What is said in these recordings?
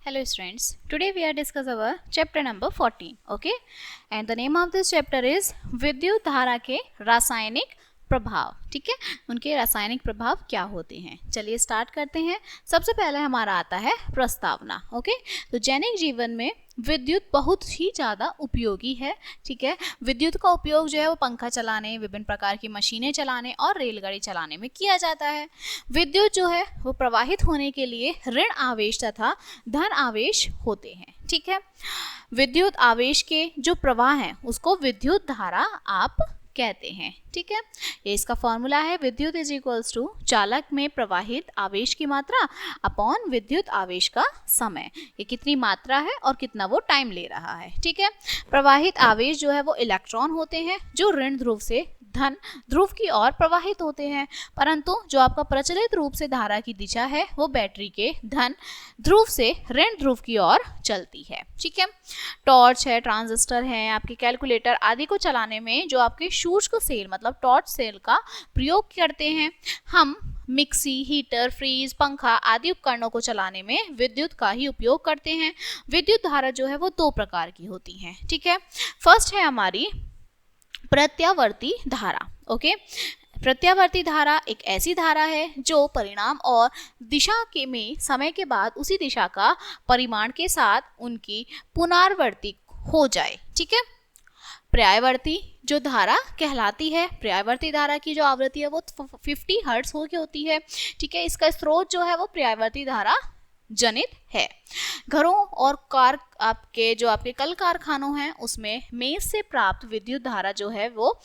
Hello students, today we are discuss our chapter number 14, okay, and the name of this chapter is विद्युत धारा के रासायनिक प्रभाव। ठीक है, उनके रासायनिक प्रभाव क्या होते हैं। चलिए स्टार्ट करते हैं। सबसे पहले हमारा आता है प्रस्तावना। ओके, तो दैनिक जीवन में विद्युत बहुत ही ज़्यादा उपयोगी है। ठीक है, विद्युत का उपयोग जो है वो पंखा चलाने, विभिन्न प्रकार की मशीनें चलाने और रेलगाड़ी चलाने में किया जाता है। विद्युत जो है वो प्रवाहित होने के लिए ऋण आवेश तथा धन आवेश होते हैं। ठीक है, विद्युत आवेश के जो प्रवाह हैं उसको विद्युत धारा आप कहते हैं। ठीक है, ये इसका फॉर्मूला है, विद्युत इज इक्वल्स टू चालक में प्रवाहित आवेश की मात्रा अपॉन विद्युत आवेश का समय। ये कितनी मात्रा है और कितना वो टाइम ले रहा है। ठीक है, प्रवाहित आवेश जो है वो इलेक्ट्रॉन होते हैं जो ऋण ध्रुव से धन ध्रुव की ओर प्रवाहित होते हैं, परंतु जो आपका प्रचलित रूप से धारा की दिशा है वो बैटरी के धन ध्रुव से ऋण ध्रुव की ओर चलती है। ठीक है, टॉर्च है, ट्रांजिस्टर है, आपके कैलकुलेटर आदि को चलाने में जो आपके शुष्क सेल मतलब टॉर्च सेल का प्रयोग करते हैं। हम मिक्सी, हीटर, फ्रीज, पंखा आदि उपकरणों को चलाने में विद्युत का ही उपयोग करते हैं। विद्युत धारा जो है वो दो प्रकार की होती है। ठीक है, फर्स्ट है हमारी प्रत्यावर्ती धारा। ओके, प्रत्यावर्ती धारा एक ऐसी धारा है जो परिणाम और दिशा के में समय के बाद उसी दिशा का परिमाण के साथ उनकी पुनरावर्ती हो जाए। ठीक है, पर्यायवर्ती जो धारा कहलाती है, पर्यायवर्ती धारा की जो आवृत्ति है वो 50 हर्ट्ज होती है। ठीक है, इसका स्रोत जो है वो पर्यायवर्ती धारा जनित है। घरों और आपके कल कारखानों हैं उसमें मेज से प्राप्त विद्युत धारा जो है वो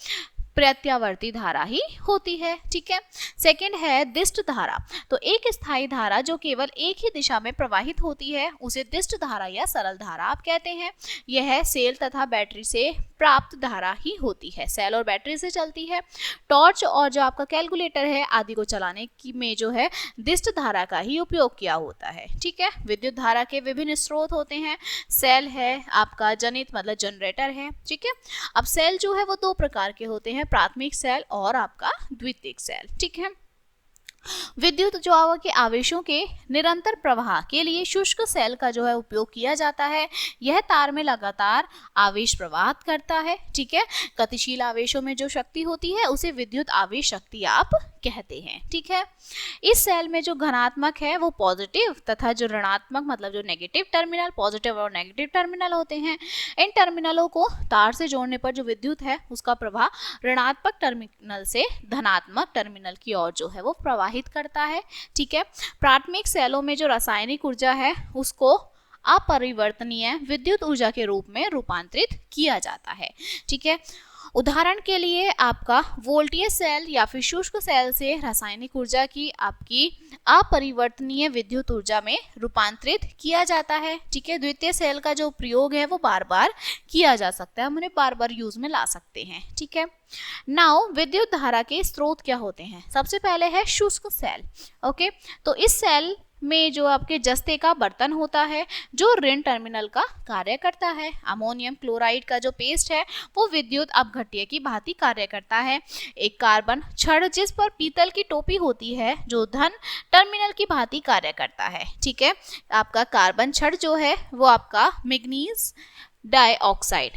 प्रत्यावर्ती धारा ही होती है। ठीक है, सेकंड है दिष्ट धारा। तो एक स्थायी धारा जो केवल एक ही दिशा में प्रवाहित होती है उसे दिष्ट धारा या सरल धारा आप कहते हैं। यह सेल तथा बैटरी से प्राप्त धारा ही होती है, सेल और बैटरी से चलती है। टॉर्च और जो आपका कैलकुलेटर है आदि को चलाने की में जो है दिष्ट धारा का ही उपयोग किया होता है। ठीक है, विद्युत धारा के विभिन्न स्रोत होते हैं। सेल है आपका जनित मतलब जनरेटर है। ठीक है, अब सेल जो है वो दो प्रकार के होते हैं, प्राथमिक सेल और आपका द्वितीयक सेल। ठीक है, विद्युत जो के आवेशों के निरंतर प्रवाह के लिए शुष्क सेल का जो है उपयोग किया जाता है। यह तार में लगातार आवेश प्रवाहित करता है। ठीक है, गतिशील आवेशों में जो शक्ति होती है उसे विद्युत आवेश शक्ति आप कहते हैं। ठीक है, इस सेल में जो धनात्मक है वो पॉजिटिव तथा जो ऋणात्मक मतलब जो नेगेटिव टर्मिनल, पॉजिटिव और नेगेटिव टर्मिनल होते हैं। इन टर्मिनलों को तार से जोड़ने पर जो विद्युत है उसका प्रवाह ऋणात्मक टर्मिनल से धनात्मक टर्मिनल की ओर जो है वो प्रवाहित करता है। ठीक है, प्राथमिक सेलों में जो रासायनिक ऊर्जा है उसको अपरिवर्तनीय विद्युत ऊर्जा के रूप में रूपांतरित किया जाता है। ठीक है, उदाहरण के लिए आपका वोल्टेज सेल या फिर शुष्क सेल से रासायनिक ऊर्जा की आपकी अपरिवर्तनीय विद्युत ऊर्जा में रूपांतरित किया जाता है। ठीक है, द्वितीय सेल का जो प्रयोग है वो बार बार किया जा सकता है, हम उन्हें बार बार यूज में ला सकते हैं। ठीक है, नाउ विद्युत धारा के स्रोत क्या होते हैं। सबसे पहले है शुष्क सेल। ओके, तो इस सेल में जो आपके जस्ते का बर्तन होता है जो ऋण टर्मिनल का कार्य करता है। अमोनियम क्लोराइड का जो पेस्ट है वो विद्युत अपघट्य की भांति कार्य करता है। एक कार्बन छड़ जिस पर पीतल की टोपी होती है जो धन टर्मिनल की भांति कार्य करता है। ठीक है, आपका कार्बन छड़ जो है वो आपका मैग्नीज डाइऑक्साइड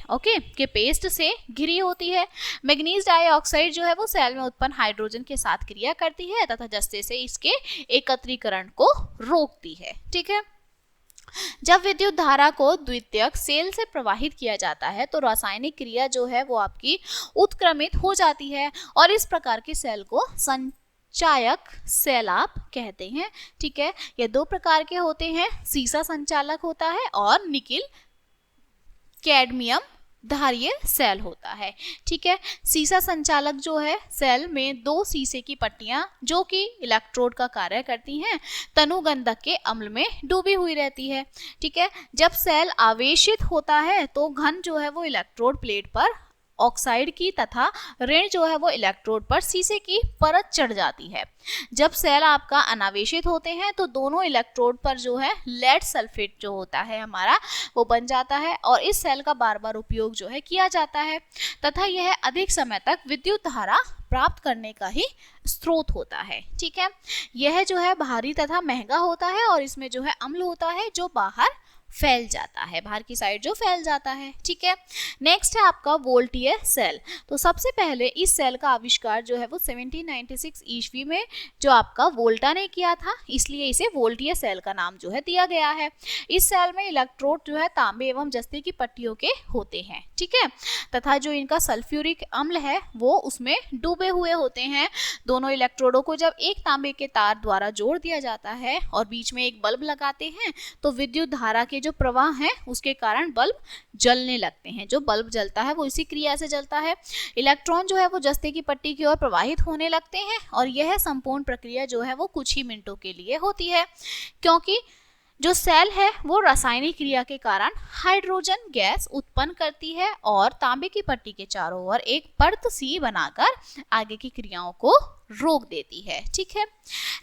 के पेस्ट से घिरी होती है। मैग्नीज डाइऑक्साइड जो है वो सेल में उत्पन्न हाइड्रोजन के साथ क्रिया करती है तथा जस्ते से इसके एकत्रीकरण को रोकती है। ठीक है, जब विद्युत धारा को द्वितीयक सेल से प्रवाहित किया जाता है तो रासायनिक क्रिया जो है वो आपकी उत्क्रमित हो जाती है और इस प्रकार के सेल को संचायक सेल आप कहते हैं। ठीक है, ये दो प्रकार के होते हैं, सीसा संचालक होता है और निकिल कैडमियम धारिय सेल होता है। ठीक है, सीसा संचालक जो है सेल में दो सीसे की पट्टियां जो कि इलेक्ट्रोड का कार्य करती हैं तनुगंधक के अम्ल में डूबी हुई रहती है। ठीक है, जब सेल आवेशित होता है तो घन जो है वो इलेक्ट्रोड प्लेट पर ऑक्साइड की तथा ऋण जो है वो इलेक्ट्रोड पर शीशे की परत चढ़ जाती है। जब सेल आपका अनावेशित होते हैं तो दोनों इलेक्ट्रोड पर जो है लेड सल्फेट जो होता है हमारा वो बन जाता है और इस सेल का बार बार उपयोग जो है किया जाता है तथा यह अधिक समय तक विद्युत धारा प्राप्त करने का ही स्रोत होता है। ठीक है, यह जो है भारी तथा महंगा होता है और इसमें जो है अम्ल होता है जो बाहर फैल जाता है, बाहर की साइड जो फैल जाता है, ठीक है। नेक्स्ट है आपका वोल्टियर सेल। तो सबसे पहले इस सेल का आविष्कार जो है वो 1796 ईस्वी में जो आपका वोल्टा ने किया था, इसलिए इसे वोल्टियर सेल का नाम जो है दिया गया है। इस सेल में इलेक्ट्रोड जो है तांबे एवं जस्ते की पट्टियों के होते हैं, ठीक है, तथा जो इनका सल्फ्यूरिक अम्ल है वो उसमें डूबे हुए होते हैं। दोनों इलेक्ट्रोडों को जब एक तांबे के तार द्वारा जोड़ दिया जाता है और बीच में एक बल्ब लगाते हैं तो विद्युत धारा के जो प्रवाह है उसके कारण बल्ब जलने लगते हैं। जो बल्ब जलता है वो इसी क्रिया से जलता है। इलेक्ट्रॉन जो है वो जस्ते की पट्टी की ओर प्रवाहित होने लगते हैं और यह संपूर्ण प्रक्रिया जो है वो कुछ ही मिनटों के लिए होती है, क्योंकि जो सेल है वो रासायनिक क्रिया के कारण हाइड्रोजन गैस उत्पन्न करती है और तांबे की पट्टी के चारों ओर एक परत सी बनाकर आगे की क्रियाओं को रोक देती है, ठीक है।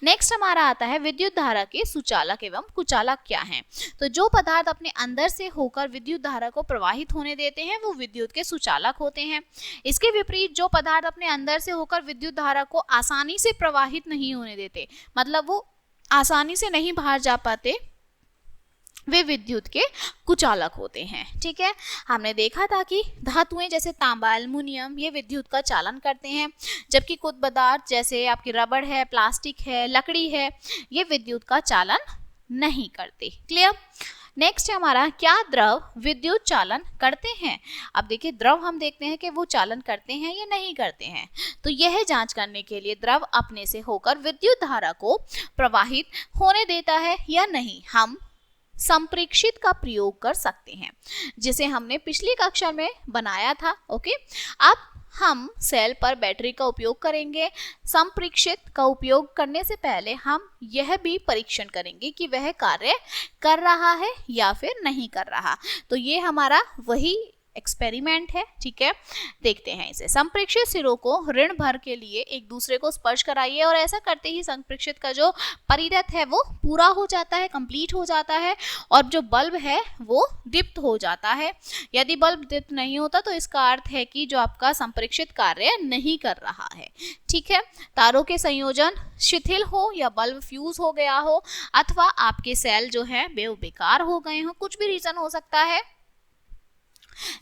नेक्स्ट हमारा आता है विद्युत धारा के सुचालक एवं कुचालक क्या हैं। तो जो पदार्थ अपने अंदर से होकर विद्युत धारा को प्रवाहित होने देते हैं वो विद्युत के सुचालक होते हैं। इसके विपरीत जो पदार्थ अपने अंदर से होकर विद्युत धारा को आसानी से प्रवाहित नहीं होने देते, मतलब वो आसानी से नहीं बाहर जा पाते, वे विद्युत के कुचालक होते हैं, ठीक है। हमने देखा था कि धातुएं जैसे तांबा, एल्युमिनियम ये विद्युत का चालन करते हैं, जबकि कुछ पदार्थ जैसे आपकी रबड़ है, प्लास्टिक है, लकड़ी है, ये विद्युत का चालन नहीं करते। क्लियर। नेक्स्ट है हमारा क्या द्रव विद्युत चालन करते हैं। अब देखिए द्रव हम देखते हैं कि वो चालन करते हैं या नहीं करते हैं। तो यह जांच करने के लिए द्रव अपने से होकर विद्युत धारा को प्रवाहित होने देता है या नहीं, हम संप्रेक्षित का प्रयोग कर सकते हैं, जिसे हमने पिछली कक्षा में बनाया था। ओके, अब हम सेल पर बैटरी का उपयोग करेंगे। संप्रेक्षित का उपयोग करने से पहले हम यह भी परीक्षण करेंगे कि वह कार्य कर रहा है या फिर नहीं कर रहा। तो ये हमारा वही एक्सपेरिमेंट है, ठीक है। देखते हैं इसे। संप्रेक्षित सिरों को ऋण भर के लिए एक दूसरे को स्पर्श कराइए और ऐसा करते ही संप्रेक्षित का जो परिरथ है वो पूरा हो जाता है, कंप्लीट हो जाता है और जो बल्ब है वो दीप्त हो जाता है। यदि बल्ब दीप्त नहीं होता तो इसका अर्थ है कि जो आपका संप्रेक्षित कार्य नहीं कर रहा है, ठीक है। तारों के संयोजन शिथिल हो या बल्ब फ्यूज हो गया हो अथवा आपके सेल जो है बेकार हो गए हो, कुछ भी रीजन हो सकता है।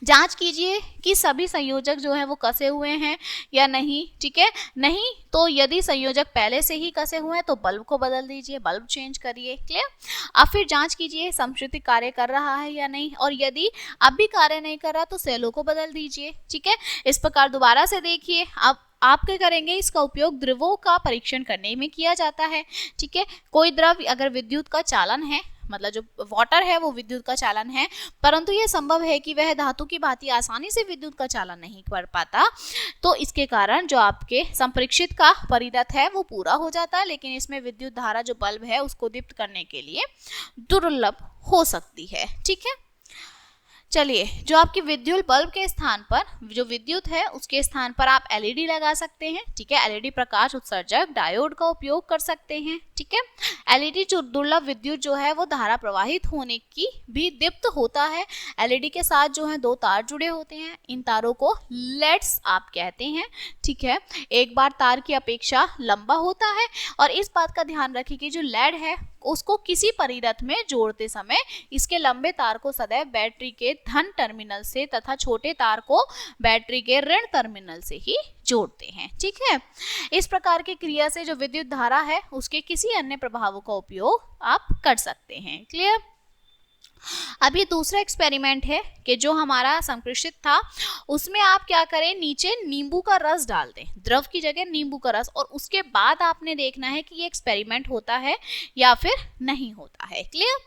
जांच कीजिए कि सभी संयोजक जो है वो कसे हुए हैं या नहीं, ठीक है। नहीं तो यदि संयोजक पहले से ही कसे हुए हैं तो बल्ब को बदल दीजिए, बल्ब चेंज करिए। क्लियर। अब फिर जांच कीजिए संश्रित कार्य कर रहा है या नहीं, और यदि अब भी कार्य नहीं कर रहा तो सेलों को बदल दीजिए, ठीक है। इस प्रकार दोबारा से देखिए। अब आप क्या करेंगे, इसका उपयोग द्रवों का परीक्षण करने में किया जाता है, ठीक है। कोई द्रव अगर विद्युत का चालन है, मतलब जो वाटर है वो विद्युत का चालन है, परंतु यह संभव है कि वह धातु की भांति आसानी से विद्युत का चालन नहीं कर पाता, तो इसके कारण जो आपके संप्रेक्षित का परिरथ है वो पूरा हो जाता है, लेकिन इसमें विद्युत धारा जो बल्ब है उसको दीप्त करने के लिए दुर्लभ हो सकती है, ठीक है। चलिए, जो आपकी विद्युत बल्ब के स्थान पर जो विद्युत है उसके स्थान पर आप एलईडी लगा सकते हैं, ठीक है। एलईडी प्रकाश उत्सर्जक डायोड का उपयोग कर सकते हैं, ठीक है। एलईडी जो दुर्लभ विद्युत जो है वो धारा प्रवाहित होने की भी दीप्त होता है। एलईडी के साथ जो है दो तार जुड़े होते हैं, इन तारों को लेड्स आप कहते हैं, ठीक है। एक बार तार की अपेक्षा लंबा होता है और इस बात का ध्यान रखिए कि जो लेड है उसको किसी परिरथ में जोड़ते समय इसके लंबे तार को सदैव बैटरी के धन टर्मिनल से तथा छोटे तार को बैटरी के ऋण टर्मिनल से ही जोड़ते हैं, ठीक है। इस प्रकार की क्रिया से जो विद्युत धारा है उसके किसी अन्य प्रभावों का उपयोग आप कर सकते हैं। क्लियर। अब ये दूसरा एक्सपेरिमेंट है कि जो हमारा संप्रेषित था उसमें आप क्या करें, नीचे नींबू का रस डाल दें, द्रव की जगह नींबू का रस, और उसके बाद आपने देखना है कि ये एक्सपेरिमेंट होता है या फिर नहीं होता है। क्लियर।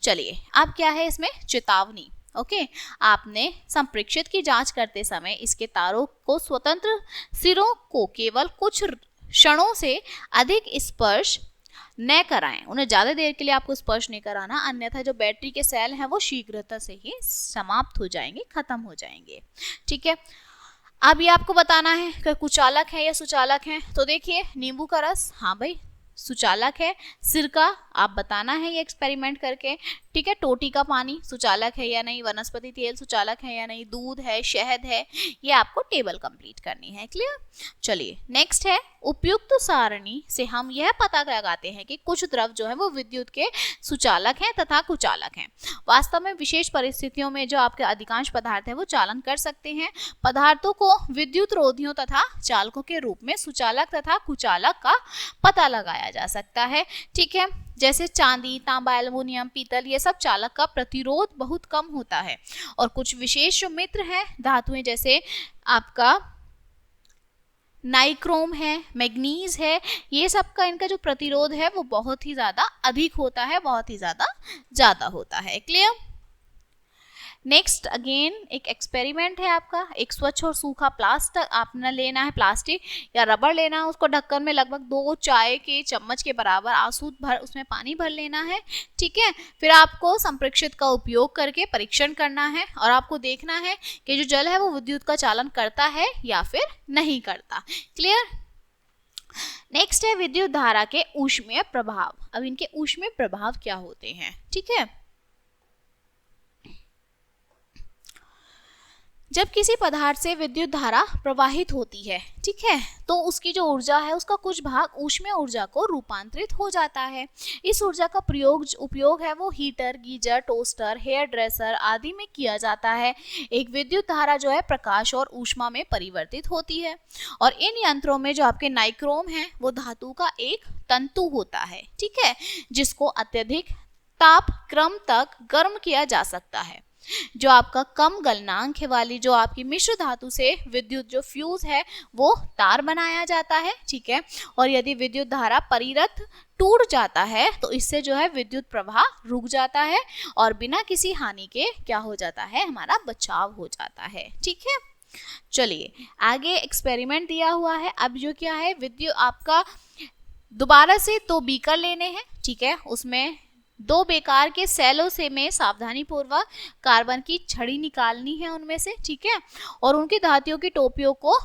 चलिए, अब क्या है इसमें चेतावनी। ओके, आपने संप्रेक्षित की जांच करते समय इसके तारों को स्वतंत्र सिरों को केवल कुछ क्षणों से अधिक स्पर्श न कराएं, उन्हें ज्यादा देर के लिए आपको स्पर्श नहीं कराना, अन्यथा जो बैटरी के सेल हैं वो शीघ्रता से ही समाप्त हो जाएंगे, खत्म हो जाएंगे, ठीक है। अब ये आपको बताना है कि कुचालक है या सुचालक है। तो देखिए, नींबू का रस, हाँ भाई सुचालक है। सिरका आप बताना है ये एक्सपेरिमेंट करके, ठीक है, टोटी का पानी सुचालक है या नहीं, वनस्पति तेल सुचालक है या नहीं, दूध है, शहद है, ये आपको टेबल कंप्लीट करनी है। क्लियर। चलिए नेक्स्ट है, उपयुक्त सारणी से हम यह पता लगाते हैं कि कुछ द्रव जो है वो विद्युत के सुचालक हैं तथा कुचालक हैं। वास्तव में विशेष परिस्थितियों में जो आपके अधिकांश पदार्थ है वो चालन कर सकते हैं। पदार्थों को विद्युत रोधियों तथा चालकों के रूप में सुचालक तथा कुचालक का पता लगाया जा सकता है। ठीक है, जैसे चांदी, तांबा, एल्युमिनियम, पीतल, ये सब चालक का प्रतिरोध बहुत कम होता है। और कुछ विशेष जो मित्र हैं धातुएं, जैसे आपका नाइक्रोम है, मैग्नीज है, ये सब का इनका जो प्रतिरोध है वो बहुत ही ज्यादा अधिक होता है, बहुत ही ज्यादा होता है। क्लियर। नेक्स्ट अगेन एक एक्सपेरिमेंट है आपका, एक स्वच्छ और सूखा प्लास्टिक आपने लेना है, प्लास्टिक या रबर लेना है, उसको ढक्कन में लगभग 2 चाय के चम्मच के बराबर आसूद भर उसमें पानी भर लेना है। ठीक है, फिर आपको संप्रेक्षित का उपयोग करके परीक्षण करना है और आपको देखना है कि जो जल है वो विद्युत का चालन करता है या फिर नहीं करता। क्लियर। नेक्स्ट है विद्युत धारा के ऊष्मीय प्रभाव। अब इनके ऊष्मीय प्रभाव क्या होते हैं? ठीक है, जब किसी पदार्थ से विद्युत धारा प्रवाहित होती है, ठीक है, तो उसकी जो ऊर्जा है उसका कुछ भाग ऊष्मीय ऊर्जा को रूपांतरित हो जाता है। इस ऊर्जा का उपयोग है वो heater, geyser, toaster, hair dresser आदि में किया जाता है। एक विद्युत धारा जो है प्रकाश और ऊष्मा में परिवर्तित होती है। और इन यंत्रों में जो आपके नाइक्रोम है वो धातु का एक तंतु होता है, ठीक है, जिसको अत्यधिक ताप क्रम तक गर्म किया जा सकता है। जो आपका कम गलनांक वाली जो आपकी मिश्र धातु से विद्युत जो फ्यूज है वो तार बनाया जाता है। ठीक है, और यदि विद्युत धारा परिरथ टूट जाता है तो इससे जो है विद्युत प्रवाह रुक जाता है और बिना किसी हानि के क्या हो जाता है, हमारा बचाव हो जाता है। ठीक है, चलिए आगे एक्सपेरिमेंट दिया हुआ है। अब जो क्या है, विद्युत आपका दोबारा से 2 बीकर लेने हैं। ठीक है, उसमें 2 बेकार के सेलों से में सावधानी पूर्वक कार्बन की छड़ी निकालनी है उनमें से। ठीक है, और उनकी धातुओं की टोपियों को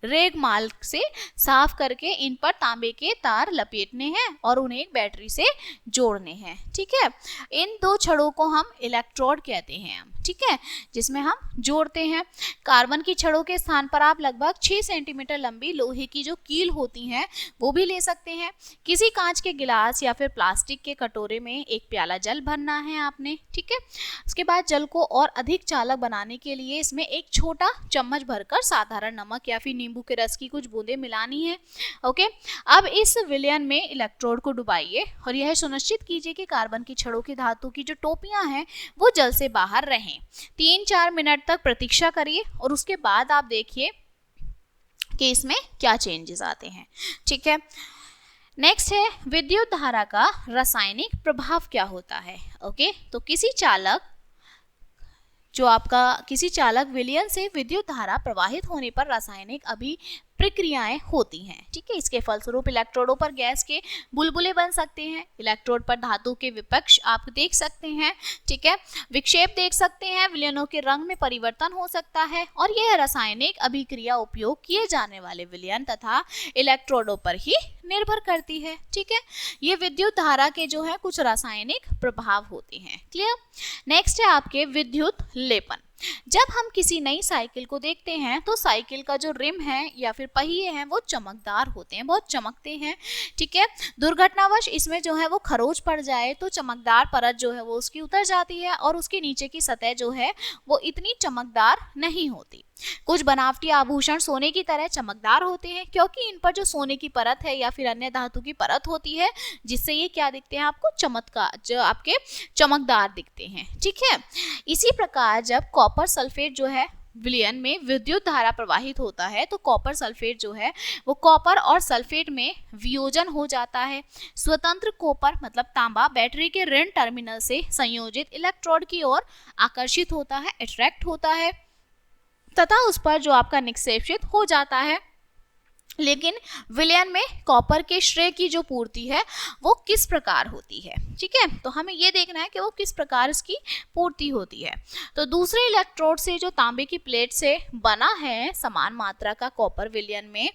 रेगमाल से साफ करके इन पर तांबे के तार लपेटने हैं और उन्हें एक बैटरी से जोड़ने हैं। ठीक है, इन 2 छड़ों को हम इलेक्ट्रोड कहते हैं, ठीक है, जिसमें हम जोड़ते हैं। कार्बन की छड़ों के स्थान पर आप लगभग 6 सेंटीमीटर लंबी लोहे की जो कील होती हैं वो भी ले सकते हैं। किसी कांच के गिलास या फिर प्लास्टिक के कटोरे में एक प्याला जल भरना है आपने। ठीक है, उसके बाद जल को और अधिक चालक बनाने के लिए इसमें एक छोटा चम्मच भरकर साधारण नमक या फिर नींबू के रस की कुछ बूंदें मिलानी है। ओके, अब इस विलयन में इलेक्ट्रोड को डुबाइए और यह सुनिश्चित कीजिए कि कार्बन की छड़ों की धातु की जो टोपियां हैं वो जल से बाहर रहें। 3-4 मिनट तक प्रतीक्षा करिए और उसके बाद आप देखिए कि इसमें क्या चेंजेस आते हैं। ठीक है, नेक्स्ट है विद्युत धारा का रासायनिक प्रभाव क्या होता है। ओके, तो किसी चालक विलयन से विद्युत धारा प्रवाहित होने पर रासायनिक प्रक्रियाएं होती हैं। ठीक है, इसके फलस्वरूप इलेक्ट्रोडों पर गैस के बुलबुले बन सकते हैं। इलेक्ट्रोड पर धातु के विपक्ष आप देख सकते हैं। ठीक है, विक्षेप देख सकते हैं, विलयनों के रंग में परिवर्तन हो सकता है और यह रासायनिक अभिक्रिया उपयोग किए जाने वाले विलयन तथा इलेक्ट्रोडों पर ही निर्भर करती है। ठीक है, ये विद्युत धारा के जो है कुछ रासायनिक प्रभाव होते हैं। क्लियर। नेक्स्ट है आपके विद्युत लेपन। जब हम किसी नई साइकिल को देखते हैं तो साइकिल का जो रिम है या फिर पहिए हैं वो चमकदार होते हैं, बहुत चमकते हैं। ठीक है, दुर्घटनावश इसमें जो है वो खरोच पड़ जाए तो चमकदार परत जो है वो उसकी उतर जाती है और उसके नीचे की सतह जो है वो इतनी चमकदार नहीं होती। कुछ बनावटी आभूषण सोने की तरह चमकदार होते हैं क्योंकि इन पर जो सोने की परत है या फिर अन्य धातु की परत होती है, जिससे ये क्या दिखते हैं आपको, जो आपके चमकदार दिखते हैं। ठीक है, इसी प्रकार जब कॉपर सल्फेट जो है विलयन में विद्युत धारा प्रवाहित होता है तो कॉपर सल्फेट जो है वो कॉपर और सल्फेट में वियोजन हो जाता है। स्वतंत्र कॉपर मतलब तांबा बैटरी के ऋण टर्मिनल से संयोजित इलेक्ट्रोड की ओर आकर्षित होता है, अट्रैक्ट होता है तथा उस पर जो आपका निक्षेपित हो जाता है लेकिन विलयन में कॉपर के श्रेय की जो पूर्ति है वो किस प्रकार होती है, ठीक है। तो हमें ये देखना है कि वो किस प्रकार इसकी पूर्ति होती है। तो दूसरे इलेक्ट्रोड से जो तांबे की प्लेट से बना है समान मात्रा का कॉपर विलयन में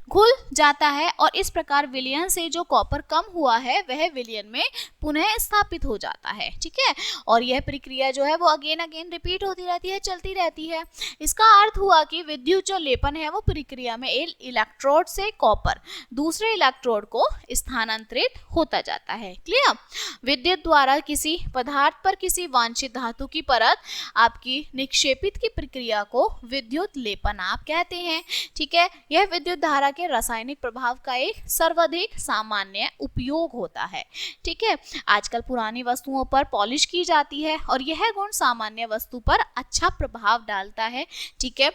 घुल जाता है और इस प्रकार विलयन से जो कॉपर कम हुआ है वह विलयन में पुनः स्थापित हो जाता है, ठीक है। और यह प्रक्रिया जो है वो अगेन रिपीट होती रहती है, चलती रहती है। इसका अर्थ हुआ कि विद्युत जो लेपन है वो प्रक्रिया में इलेक्ट्रोड से कॉपर दूसरे इलेक्ट्रोड को स्थानांतरित होता जाता है। क्लियर। विद्युत द्वारा किसी पदार्थ पर किसी वांछित धातु की परत आपकी निक्षेपित की प्रक्रिया को विद्युत लेपन आप कहते हैं, ठीक है। यह विद्युत धारा के रासायनिक प्रभाव का एक सर्वाधिक सामान्य उपयोग होता है, ठीक है। आजकल पुरानी वस्तुओं पर पॉलिश की जाती है और यह गुण सामान्य वस्तु पर अच्छा प्रभाव डालता है, ठीक है।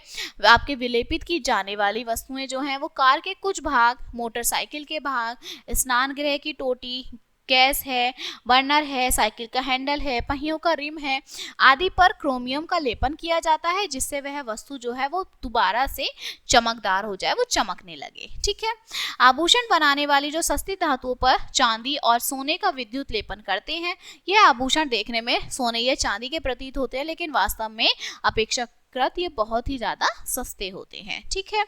आपके विलेपित की जाने वाली वस्तुएं जो हैं वो कार के कुछ भाग, मोटरसाइकिल के भाग, स्नान गृह की टोटी, गैस है, बर्नर है, साइकिल का हैंडल है, पहियों का रिम है आदि पर क्रोमियम का लेपन किया जाता है जिससे वह वस्तु जो है वो दोबारा से चमकदार हो जाए, वो चमकने लगे, ठीक है। आभूषण बनाने वाली जो सस्ती धातुओं पर चांदी और सोने का विद्युत लेपन करते हैं। यह आभूषण देखने में सोने या चांदी के प्रतीत होते हैं लेकिन वास्तव में अपेक्षाकृत ये बहुत ही ज्यादा सस्ते होते हैं, ठीक है।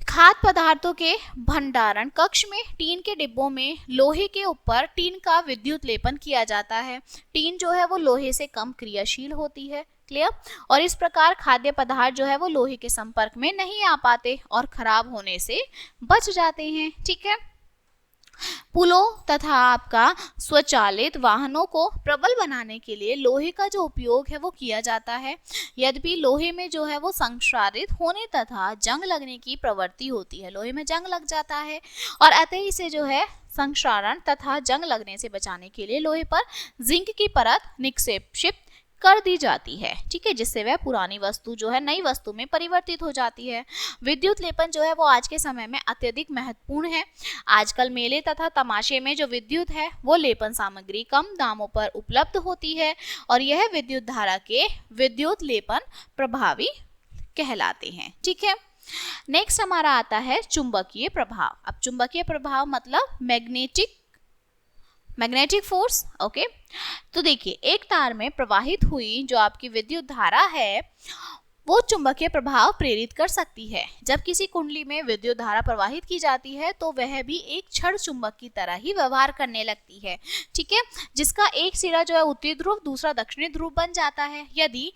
खाद्य पदार्थों के भंडारण कक्ष में टीन के डिब्बों में लोहे के ऊपर टीन का विद्युत लेपन किया जाता है। टीन जो है वो लोहे से कम क्रियाशील होती है। क्लियर। और इस प्रकार खाद्य पदार्थ जो है वो लोहे के संपर्क में नहीं आ पाते और खराब होने से बच जाते हैं, ठीक है। पुलों तथा आपका स्वचालित वाहनों को प्रबल बनाने के लिए लोहे का जो उपयोग है वो किया जाता है। यद्यपि लोहे में जो है वो संक्षारित होने तथा जंग लगने की प्रवृत्ति होती है, लोहे में जंग लग जाता है और अतः इसे जो है संक्षारण तथा जंग लगने से बचाने के लिए लोहे पर जिंक की परत निक्षेपित कर दी जाती है, ठीक है, जिससे वह पुरानी वस्तु जो है नई वस्तु में परिवर्तित हो जाती है। विद्युत लेपन जो है वो आज के समय में अत्यधिक महत्वपूर्ण है। आजकल मेले तथा तमाशे में जो विद्युत है वो लेपन सामग्री कम दामों पर उपलब्ध होती है और यह विद्युत धारा के विद्युत लेपन प्रभावी कहलाते हैं, ठीक है। नेक्स्ट हमारा आता है चुंबकीय प्रभाव। अब चुंबकीय प्रभाव मतलब मैग्नेटिक फोर्स, ओके। तो देखिए एक तार में प्रवाहित हुई जो आपकी विद्युत धारा है वो चुंबकीय प्रभाव प्रेरित कर सकती है। जब किसी कुंडली में विद्युत धारा प्रवाहित की जाती है तो वह भी एक क्षण चुंबक की तरह ही व्यवहार करने लगती है, ठीक है, जिसका एक सिरा जो है उत्तरी ध्रुव दूसरा दक्षिणी ध्रुव बन जाता है। यदि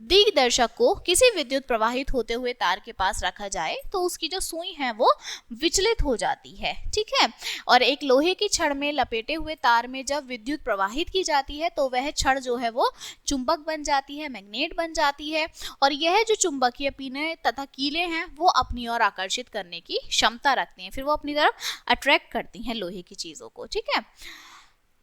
दिग्दर्शक को किसी विद्युत प्रवाहित होते हुए तार के पास रखा जाए तो उसकी जो सुई है वो विचलित हो जाती है, ठीक है। और एक लोहे की छड़ में लपेटे हुए तार में जब विद्युत प्रवाहित की जाती है तो वह छड़ जो है वो चुंबक बन जाती है, मैग्नेट बन जाती है और यह जो चुंबकीय पीने तथा कीले हैं वो अपनी ओर आकर्षित करने की क्षमता रखते हैं, फिर वो अपनी तरफ अट्रैक्ट करती हैं लोहे की चीजों को, ठीक है।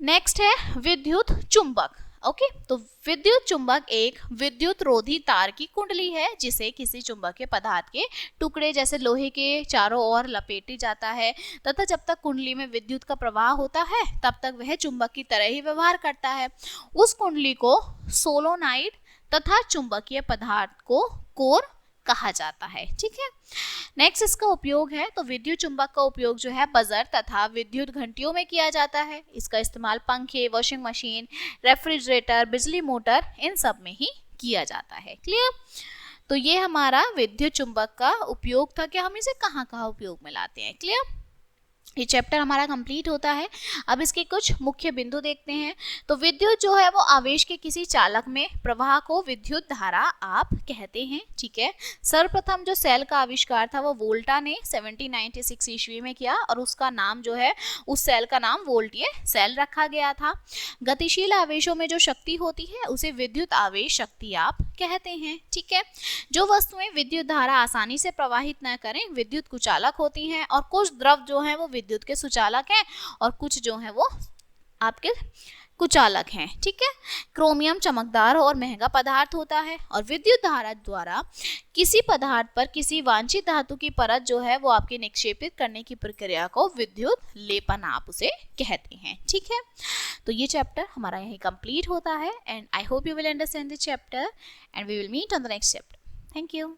नेक्स्ट है विद्युत चुंबक, ओके। तो विद्युत चुंबक एक विद्युत रोधी तार की कुंडली है जिसे किसी चुंबकीय पदार्थ के टुकड़े जैसे लोहे के चारों ओर लपेटा जाता है तथा जब तक कुंडली में विद्युत का प्रवाह होता है तब तक वह चुंबक की तरह ही व्यवहार करता है। उस कुंडली को सोलोनाइड तथा चुंबकीय पदार्थ को कोर कहा जाता है, ठीक है। नेक्स्ट इसका उपयोग है तो विद्युत चुंबक का उपयोग जो है बजर तथा विद्युत घंटियों में किया जाता है। इसका इस्तेमाल पंखे, वॉशिंग मशीन, रेफ्रिजरेटर, बिजली मोटर इन सब में ही किया जाता है। क्लियर। तो ये हमारा विद्युत चुंबक का उपयोग था कि हम इसे कहाँ कहाँ उपयोग में लाते हैं। क्लियर। ये चैप्टर हमारा कंप्लीट होता है। अब इसके कुछ मुख्य बिंदु देखते हैं। तो विद्युत जो है वो आवेश के किसी चालक में प्रवाह को विद्युत धारा आप कहते हैं, ठीक है। सर्वप्रथम जो सेल का आविष्कार था वो वोल्टा ने 1796 ईस्वी में किया और उसका नाम जो है उस सेल का नाम वोल्टियर सेल रखा गया था। गतिशील आवेशों में जो शक्ति होती है उसे विद्युत आवेश शक्ति आप कहते हैं, ठीक है। जो वस्तुएं विद्युत धारा आसानी से प्रवाहित न करें विद्युत कुचालक होती हैं और कुछ द्रव जो है वो विद्युत के सुचालक हैं और कुछ जो है वो आपके कुचालक हैं, ठीक है। क्रोमियम चमकदार और महंगा पदार्थ होता है और विद्युत धारा द्वारा किसी पदार्थ पर किसी वांछित धातु की परत जो है वो आपके निक्षेपित करने की प्रक्रिया को विद्युत लेपन आप उसे कहते हैं, ठीक है। तो ये चैप्टर हमारा यही कंप्लीट होता है and I hope you will understand this chapter and we will meet on the next chapter. Thank you.